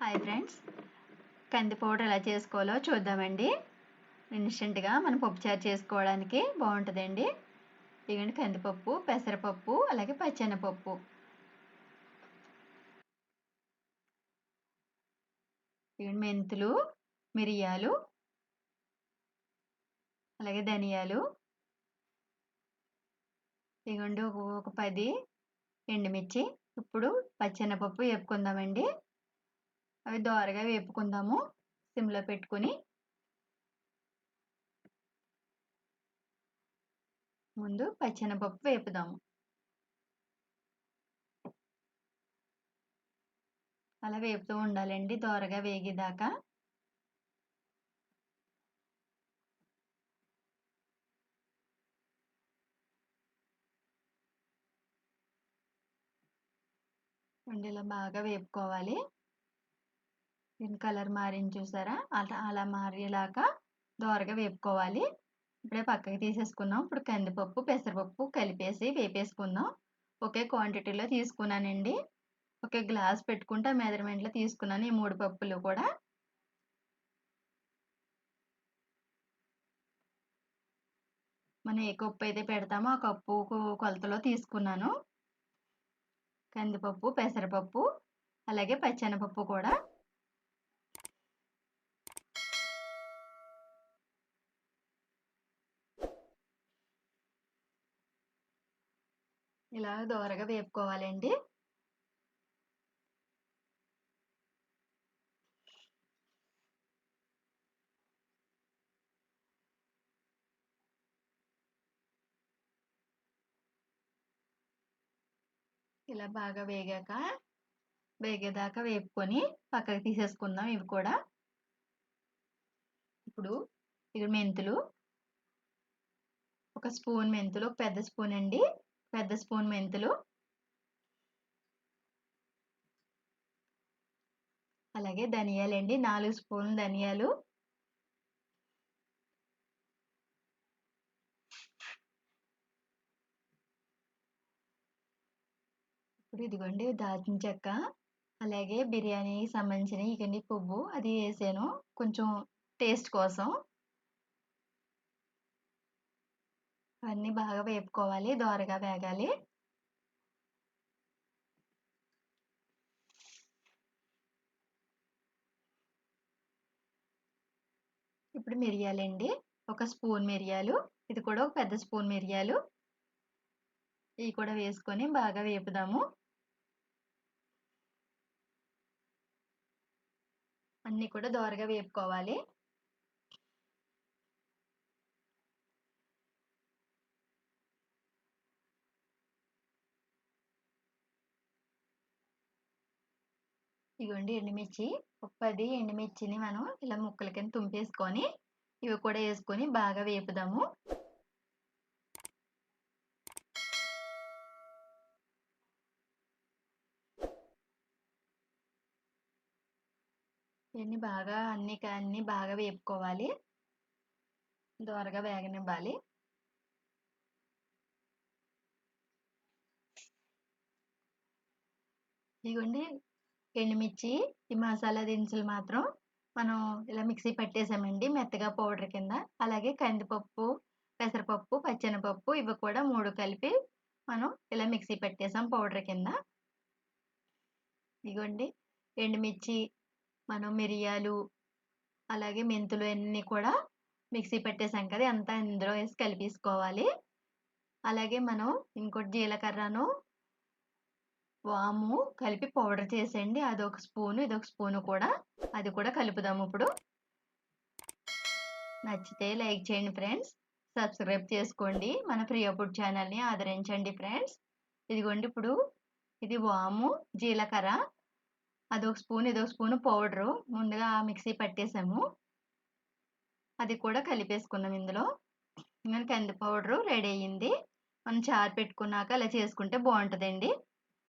Hi friends, కంది powder ఎలా చేసుకోవాలో చూద్దామండి. ఇన్స్టెంట్గా మనం పప్పుచారు చేసుకోవడానికి బాగుంటుందండి. ఇదిగోండి కందిపప్పు, పెసరపప్పు, అలాగే పచ్చెనపప్పు. ఇదిగోండి మెంతులు, మిరియాలు, అలాగే ధనియాలు. ఇదిగోండి ఒక 10 ఎండుమిర్చి. ఇప్పుడు పచ్చెనపప్పు వేపుకుందామండి. అవి దోరగా వేపుకుందాము సిమ్లో పెట్టుకుని. ముందు పచ్చెనపప్పు వేపుదాము. అలా వేపుతూ ఉండాలండి దోరగా వేగేదాకా. ఇలా బాగా వేపుకోవాలి. దీని కలర్ మారింది చూసారా, అలా మారేలాగా దోరగా వేపుకోవాలి. ఇప్పుడే పక్కకి తీసేసుకుందాం. ఇప్పుడు కందిపప్పు, పెసరపప్పు కలిపేసి వేపేసుకుందాం. ఒకే క్వాంటిటీలో తీసుకున్నానండి. ఒకే గ్లాస్ పెట్టుకుంటే మెజర్మెంట్లో తీసుకున్నాను ఈ 3 పప్పులు కూడా. మనం ఏ కప్పు అయితే పెడతామో ఆ కప్పు కొలతలో తీసుకున్నాను. కందిపప్పు, పెసరపప్పు, అలాగే పచ్చెనపప్పు కూడా. ఇలా దోరగా వేపుకోవాలండి. ఇలా బాగా వేగేదాకా వేపుకొని పక్కకి తీసేసుకుందాం ఇవి కూడా. ఇప్పుడు ఇవి మెంతులు, ఒక స్పూన్ మెంతులు, ఒక పెద్ద స్పూన్ అండి, పెద్ద స్పూన్ మెంతులు. అలాగే ధనియాలండి, 4 స్పూన్లు ధనియాలు. ఇప్పుడు ఇదిగోండి దాల్చిన చెక్క, అలాగే బిర్యానీకి సంబంధించిన ఇకండి పువ్వు అది వేసాను కొంచెం టేస్ట్ కోసం. అవన్నీ బాగా వేపుకోవాలి, దోరగా వేగాలి. ఇప్పుడు మిరియాలండి, ఒక స్పూన్ మిరియాలు, ఇది కూడా ఒక పెద్ద స్పూన్ మిరియాలు. ఇవి కూడా వేసుకొని బాగా వేపుదాము. అన్నీ కూడా దోరగా వేపుకోవాలి. ఇగోండి ఎండుమిర్చి, ఒక 10 ఎండుమిర్చిని మనం ఇలా ముక్కల కింద తుంపేసుకొని ఇవి కూడా వేసుకొని బాగా వేపుదాము. ఇవన్నీ బాగా అన్ని బాగా వేపుకోవాలి, దోరగా వేగనివ్వాలి. ఇదిగోండి ఎండుమిర్చి, ఈ మసాలా దినుసులు మాత్రం మనం ఇలా మిక్సీ పట్టేసామండి మెత్తగా పౌడర్ కింద. అలాగే కందిపప్పు, పెసరపప్పు, పచ్చెనపప్పు ఇవి కూడా 3 కలిపి మనం ఇలా మిక్సీ పట్టేసాం పౌడర్ కింద. ఇదిగోండి ఎండుమిర్చి, మనం మిరియాలు, అలాగే మెంతులు అన్నీ కూడా మిక్సీ పట్టేసాం కదా, అంతా ఇందులో వేసి కలిపేసుకోవాలి. అలాగే మనం ఇంకోటి జీలకర్రను, వాము కలిపి పౌడర్ చేసేయండి, అదొక స్పూను, ఇదొక స్పూను కూడా, అది కూడా కలుపుదాము. ఇప్పుడు నచ్చితే లైక్ చేయండి ఫ్రెండ్స్, సబ్స్క్రైబ్ చేసుకోండి, మన ప్రియా ఫుడ్ ఛానల్ని ఆదరించండి ఫ్రెండ్స్. ఇదిగోండి ఇప్పుడు ఇది వాము, జీలకర్ర, అదొక స్పూన్, ఇదొక స్పూను పౌడరు ముందుగా మిక్సీ పట్టేసాము, అది కూడా కలిపేసుకున్నాం ఇందులో. ఇంకా కంది పౌడరు రెడీ అయ్యింది. మనం చారు పెట్టుకున్నాక అలా చేసుకుంటే బాగుంటుందండి.